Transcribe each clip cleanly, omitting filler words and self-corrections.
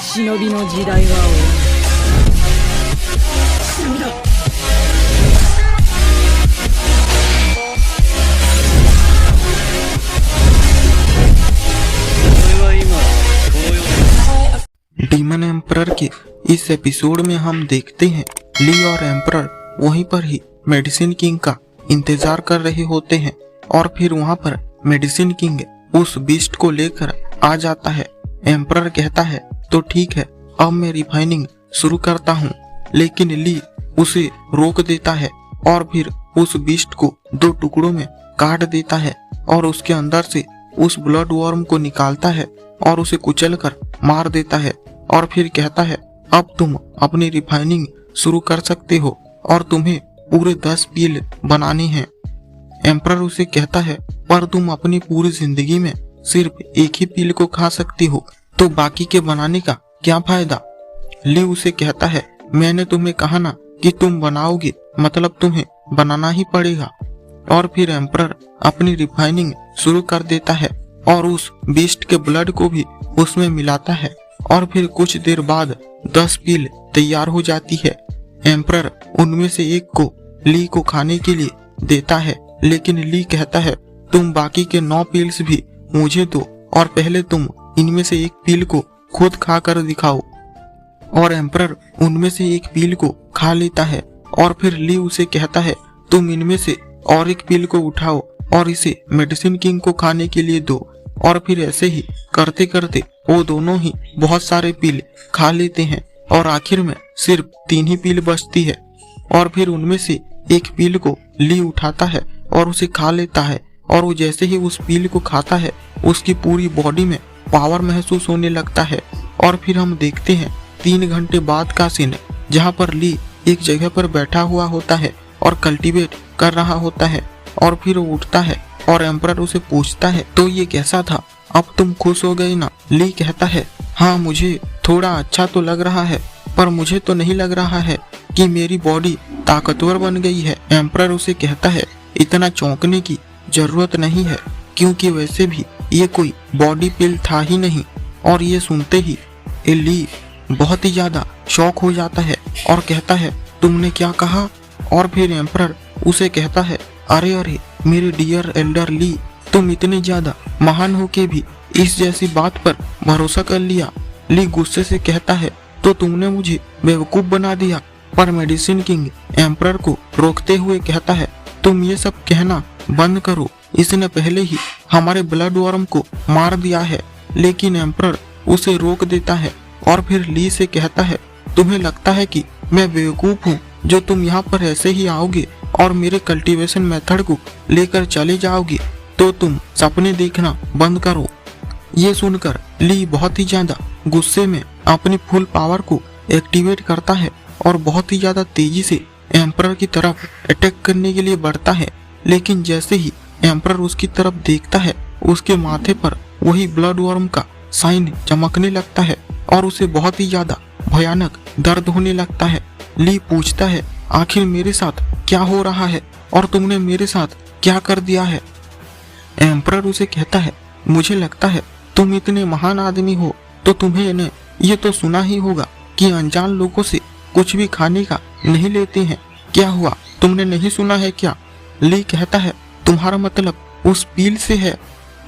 忍びの時代は終わる。डीमन emperor के इस episode में हम देखते हैं ली और एम्परर वहीं पर ही मेडिसिन किंग का इंतजार कर रहे होते हैं और फिर वहां पर मेडिसिन किंग उस बीस्ट को लेकर आ जाता है। एम्परर कहता है तो ठीक है, अब मैं रिफाइनिंग शुरू करता हूँ, लेकिन ली उसे रोक देता है और फिर उस बीस्ट को दो टुकड़ों में काट देता है और उसके अंदर से उस ब्लड वर्म को निकालता है और उसे कुचलकर मार देता है और फिर कहता है अब तुम अपनी रिफाइनिंग शुरू कर सकते हो और तुम्हें पूरे 10 पील बनाने हैं। एम्परर उसे कहता है पर तुम अपनी पूरी जिंदगी में सिर्फ एक ही पील को खा सकती हो, तो बाकी के बनाने का क्या फायदा। ली उसे कहता है मैंने तुम्हें कहा ना कि तुम बनाओगे, मतलब तुम्हें बनाना ही पड़ेगा। और फिर एम्परर अपनी रिफाइनिंग शुरू कर देता है और उस बीस्ट के ब्लड को भी उसमें मिलाता है और फिर कुछ देर बाद 10 पील तैयार हो जाती है। एम्परर उनमें से एक को ली को खाने के लिए देता है, लेकिन ली कहता है तुम बाकी के 9 पील्स भी मुझे दो और पहले तुम इनमें से एक पील को खुद खा कर दिखाओ। और एम्परर उनमें से एक पील को खा लेता है और फिर ली उसे कहता है तुम इनमें से और एक पील को उठाओ और इसे मेडिसिन किंग को खाने के लिए दो। और फिर ऐसे ही करते करते वो दोनों ही बहुत सारे पील खा लेते हैं और आखिर में सिर्फ 3 ही पील बचती है। और फिर उनमें से एक पील को ली उठाता है और उसे खा लेता है और वो जैसे ही उस पील को खाता है उसकी पूरी बॉडी में पावर महसूस होने लगता है। और फिर हम देखते हैं 3 घंटे बाद का सीन, जहाँ पर ली एक जगह पर बैठा हुआ होता है और कल्टीवेट कर रहा होता है और फिर वो उठता है और एम्परर उसे पूछता है तो ये कैसा था, अब तुम खुश हो गए ना। ली कहता है हाँ मुझे थोड़ा अच्छा तो लग रहा है, पर मुझे तो नहीं लग रहा है कि मेरी बॉडी ताकतवर बन गई है। एम्परर उसे कहता है इतना चौंकने की जरूरत नहीं है, क्योंकि वैसे भी ये कोई बॉडी पिल था ही नहीं। और ये सुनते ही ली बहुत ही ज्यादा शॉक हो जाता है और कहता है तुमने क्या कहा। और फिर एम्परर उसे कहता है अरे मेरे डियर एल्डर ली, तुम इतने ज्यादा महान हो के भी इस जैसी बात पर भरोसा कर लिया। ली गुस्से से कहता है तो तुमने मुझे बेवकूफ बना दिया। पर मेडिसिन किंग एम्परर को रोकते हुए कहता है तुम ये सब कहना बंद करो, इसने पहले ही हमारे ब्लड वर्म को मार दिया है। लेकिन एम्परर उसे रोक देता है और फिर ली से कहता है तुम्हें लगता है कि मैं बेवकूफ हूँ जो तुम यहाँ पर ऐसे ही आओगे और मेरे कल्टीवेशन मेथड को लेकर चले जाओगे, तो तुम सपने देखना बंद करो। ये सुनकर ली बहुत ही ज्यादा गुस्से में अपनी फुल पावर को एक्टिवेट करता है और बहुत ही ज्यादा तेजी से एम्परर की तरफ अटैक करने के लिए बढ़ता है। लेकिन जैसे ही एम्परर उसकी तरफ देखता है उसके माथे पर वही ब्लड वर्म का साइन चमकने लगता है और उसे बहुत ही ज्यादा भयानक दर्द होने लगता है। ली पूछता है आखिर मेरे साथ क्या हो रहा है और तुमने मेरे साथ क्या कर दिया है। एम्परर उसे कहता है मुझे लगता है तुम इतने महान आदमी हो तो तुम्हें ने ये तो सुना ही होगा कि अनजान लोगों से कुछ भी खाने का नहीं लेते हैं, क्या हुआ तुमने नहीं सुना है क्या। ली कहता है तुम्हारा मतलब उस पील से है,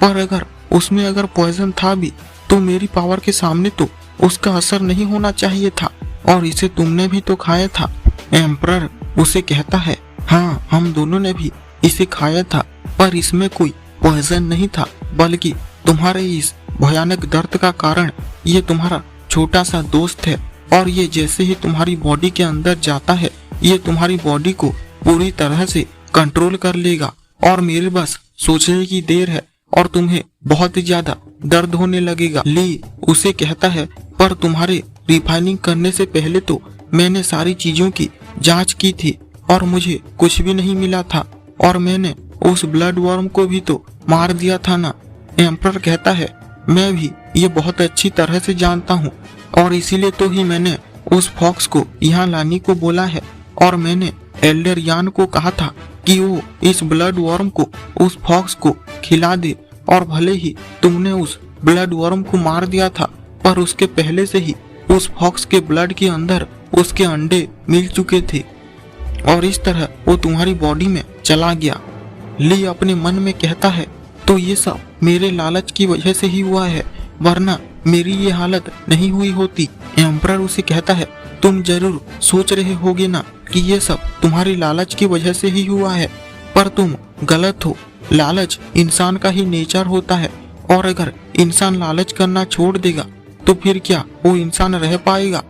पर अगर उसमें अगर पॉइजन था भी तो मेरी पावर के सामने तो उसका असर नहीं होना चाहिए था, और इसे तुमने भी तो खाया था। एम्परर उसे कहता है हाँ हम दोनों ने भी इसे खाया था, पर इसमें कोई पॉइजन नहीं था, बल्कि तुम्हारे इस भयानक दर्द का कारण ये तुम्हारा छोटा सा दोस्त है। और ये जैसे ही तुम्हारी बॉडी के अंदर जाता है ये तुम्हारी बॉडी को पूरी तरह से कंट्रोल कर लेगा और मेरे बस सोचने की देर है और तुम्हें बहुत ही ज्यादा दर्द होने लगेगा। ली उसे कहता है पर तुम्हारे रिफाइनिंग करने से पहले तो मैंने सारी चीजों की जांच की थी और मुझे कुछ भी नहीं मिला था और मैंने उस ब्लड वर्म को भी तो मार दिया था ना। एम्परर कहता है मैं भी ये बहुत अच्छी तरह से जानता हूँ और इसीलिए तो ही मैंने उस फॉक्स को यहाँ लाने को बोला है और मैंने एल्डर यान को कहा था कि वो इस ब्लड वर्म को उस फॉक्स को खिला दे। और भले ही तुमने उस ब्लड वर्म को मार दिया था, पर उसके पहले से ही उस फॉक्स के ब्लड के अंदर उसके अंडे मिल चुके थे और इस तरह वो तुम्हारी बॉडी में चला गया। ली अपने मन में कहता है, तो ये सब मेरे लालच की वजह से ही हुआ है, वरना मेरी ये हालत नहीं हुई होती। एम्परर उसे कहता है, तुम जरूर सोच रहे होगे ना कि ये सब तुम्हारी लालच की वजह से ही हुआ है, पर तुम गलत हो। लालच इंसान का ही नेचर होता है और अगर इंसान लालच करना छोड़ देगा तो फिर क्या वो इंसान रह पाएगा?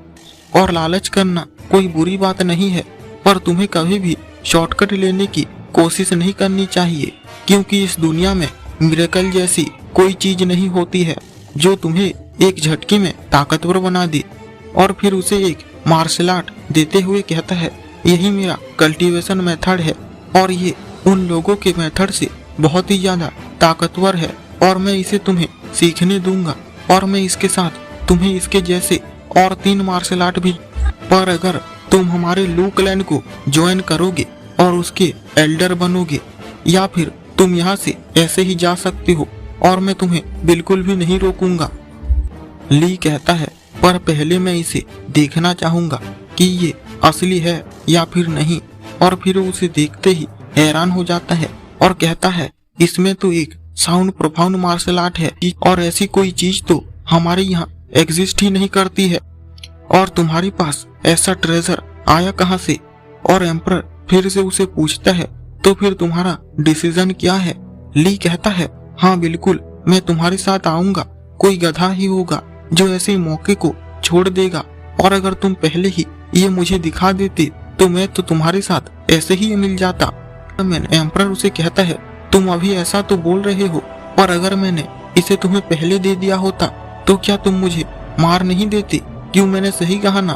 और लालच करना कोई बुरी बात नहीं है, पर तुम्हें कभी भी शॉर्टकट लेने की कोशिश नहीं करनी चाहिए, क्योंकि इस दुनिया में मिरेकल जैसी कोई चीज नहीं होती है जो तुम्हें एक झटके में ताकतवर बना दे। और फिर उसे एक मार्शल आर्ट देते हुए कहता है, यही मेरा कल्टीवेशन मेथड है और ये उन लोगों के मेथड से बहुत ही ज्यादा ताकतवर है और मैं इसे तुम्हें सीखने दूंगा और मैं इसके साथ तुम्हें इसके जैसे और 3 मार्शल आर्ट भी। पर अगर तुम हमारे लू क्लैन को ज्वाइन करोगे और उसके एल्डर बनोगे या फिर तुम यहाँ से ऐसे ही जा सकते हो और मैं तुम्हें बिल्कुल भी नहीं रोकूंगा। ली कहता है, पर पहले मैं इसे देखना चाहूंगा कि ये असली है या फिर नहीं। और फिर उसे देखते ही हैरान हो जाता है और कहता है, इसमें तो एक साउंड प्रोफाउंड मार्शल आर्ट है और ऐसी कोई चीज तो हमारे यहाँ एग्जिस्ट ही नहीं करती है और तुम्हारे पास ऐसा ट्रेजर आया कहाँ से? और एम्परर फिर से उसे पूछता है, तो फिर तुम्हारा डिसीजन क्या है? ली कहता है, हाँ बिल्कुल, मैं तुम्हारे साथ आऊंगा। कोई गधा ही होगा जो ऐसे मौके को छोड़ देगा और अगर तुम पहले ही ये मुझे दिखा देते तो मैं तो तुम्हारे साथ ऐसे ही मिल जाता। एम्परर उसे कहता है, तुम अभी ऐसा तो बोल रहे हो, पर अगर मैंने इसे तुम्हें पहले दे दिया होता तो क्या तुम मुझे मार नहीं देते? क्यों मैंने सही कहा ना?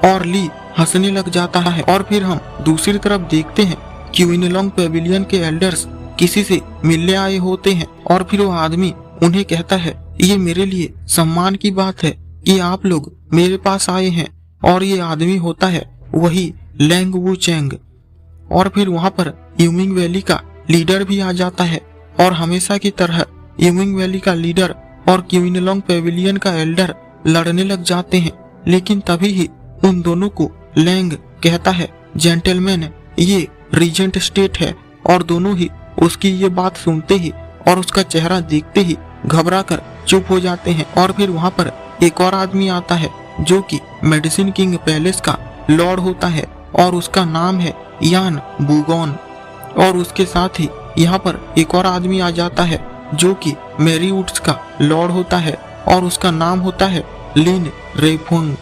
और ली हंसने लग जाता है। और फिर हम दूसरी तरफ देखते हैं कि क्वीनलॉन्ग पेविलियन के एल्डर्स किसी से मिलने आए होते हैं और फिर वो आदमी उन्हें कहता है, ये मेरे लिए सम्मान की बात है कि आप लोग मेरे पास आए हैं। और ये आदमी होता है वही लैंग वू चैंग। और फिर वहाँ पर यूमिंग वैली का लीडर भी आ जाता है और हमेशा की तरह यूमिंग वैली का लीडर और क्वीनलॉन्ग पेविलियन का एल्डर लड़ने लग जाते हैं। लेकिन तभी ही उन दोनों को लैंग कहता है, जेंटलमैन, ये रीजेंट स्टेट है। और दोनों ही उसकी ये बात सुनते ही और उसका चेहरा देखते ही घबरा कर चुप हो जाते हैं। और फिर वहाँ पर एक और आदमी आता है जो कि मेडिसिन किंग पैलेस का लॉर्ड होता है और उसका नाम है यान बुगॉन। और उसके साथ ही यहाँ पर एक और आदमी आ जाता है जो कि मेरीवुड्स का लॉर्ड होता है और उसका नाम होता है लिन रेफोंग।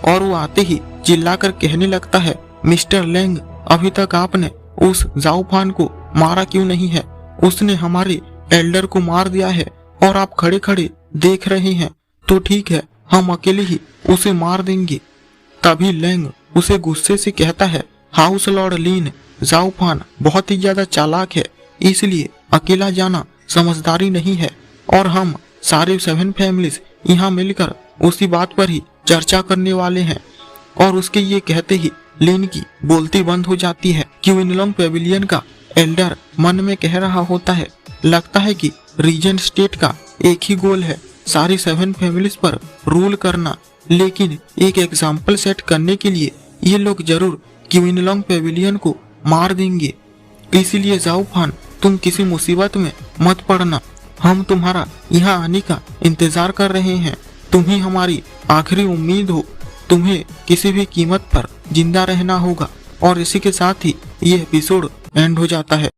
और वो आते ही चिल्लाकर कहने लगता है, मिस्टर लैंग, अभी तक आपने उस जाओफान को मारा क्यों नहीं है? उसने हमारे एल्डर को मार दिया है और आप खड़े खड़े देख रहे हैं। तो ठीक है, हम अकेले ही उसे मार देंगे। तभी लैंग उसे गुस्से से कहता है, हाउस लॉर्ड लिन, जाओफान बहुत ही ज्यादा चालाक है, इसलिए अकेला जाना समझदारी नहीं है और हम सारे 7 फैमिलीज यहाँ मिलकर उसी बात पर ही चर्चा करने वाले हैं। और उसके ये कहते ही लिन की बोलती बंद हो जाती है। क्वीनलॉन्ग पेविलियन का एल्डर मन में कह रहा होता है, लगता है कि रीजेंट स्टेट का एक ही गोल है, सारी 7 फैमिलीज पर रूल करना। लेकिन एक एग्जाम्पल सेट करने के लिए ये लोग जरूर क्वीनलॉन्ग पेविलियन को मार देंगे। इसीलिए जाओफान, तुम किसी मुसीबत में मत पड़ना, हम तुम्हारा यहाँ आने का इंतजार कर रहे हैं। तुम ही हमारी आखिरी उम्मीद हो, तुम्हें किसी भी कीमत पर जिंदा रहना होगा। और इसी के साथ ही ये एपिसोड एंड हो जाता है।